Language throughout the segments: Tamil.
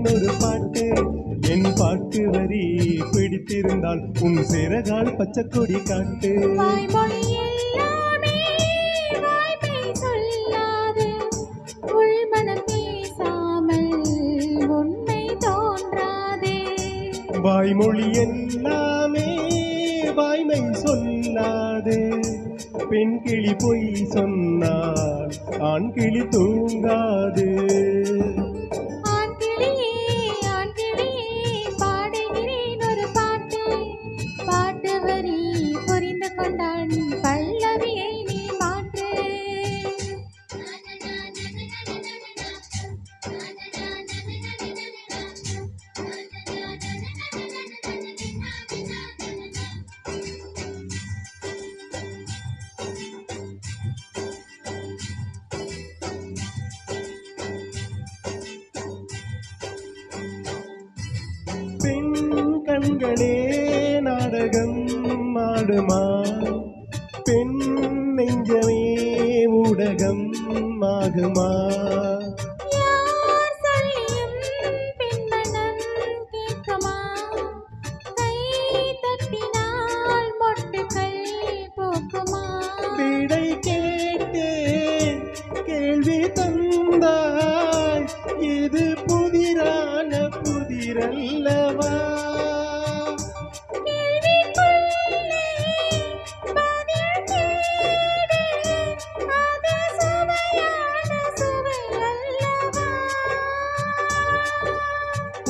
பாடுகிறேன் ஒரு பாட்டு என் பாட்டு வரி பிடித்திருந்தால் உன் சிறகால் பச்சை கொடி காட்டு. வாய்மொழி எல்லாமே வாய்மை சொல்லாது, பெண் கிளி பொய் சொன்னால் ஆண் கிளி தூங்காது. பெண் கண்களே நாடகம் ஆடுமா, பெண் நெஞ்சமே ஊடகம் ஆகுமா. விடை கேட்டேன் கேள்வி தந்தாய், இது புதிரான புதிரல்லவா.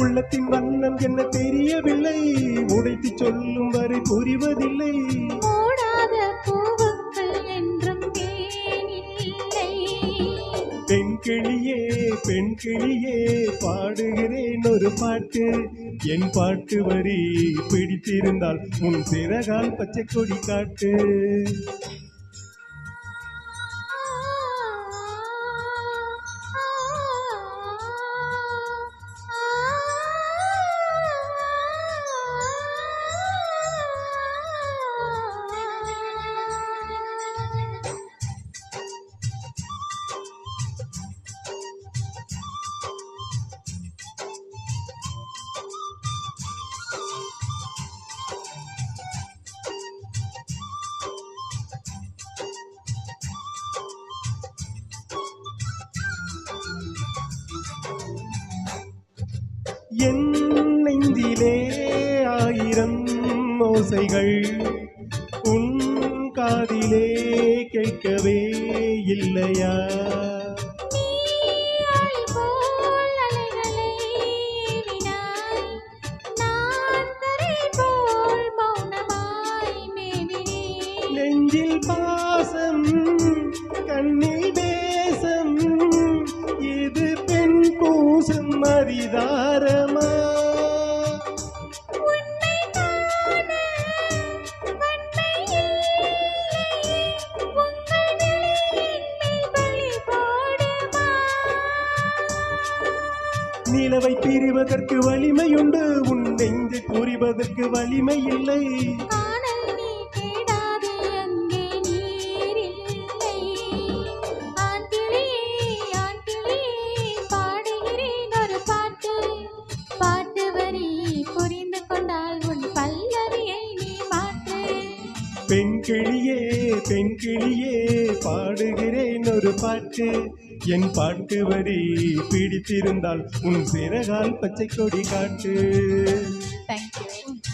உள்ளத்தின் வண்ணம் என்ன தெரியவில்லை, உடைத்து சொல்லும் வரை புரிவதில்லை. பெண் கிளியே பெண் கிளியே பாடுகிறேன் ஒரு பாட்டு என் பாட்டு வரி பிடித்திருந்தால் உன் சிறகால் பச்சை கொடி காட்டு. என் நெஞ்சிலே ஆயிரம் ஓசைகள் உன் காதிலே கேட்கவே இல்லையா. நெஞ்சில் பாசம் கண்ணில் தேசம், இது பெண் கூசம் மரிதாரமா. நிலவை பிரிவதற்கு வலிமையுண்டு, உன் நெஞ்சை புரிவதற்கு வலிமை இல்லை. பெண் கிளியே பெண் கிளியே பாடுகிறேன் ஒரு பாட்டு என் பாட்டு வரி பிடித்திருந்தால் உன் சிறகால் பச்சை கொடி காட்டு. Thank you.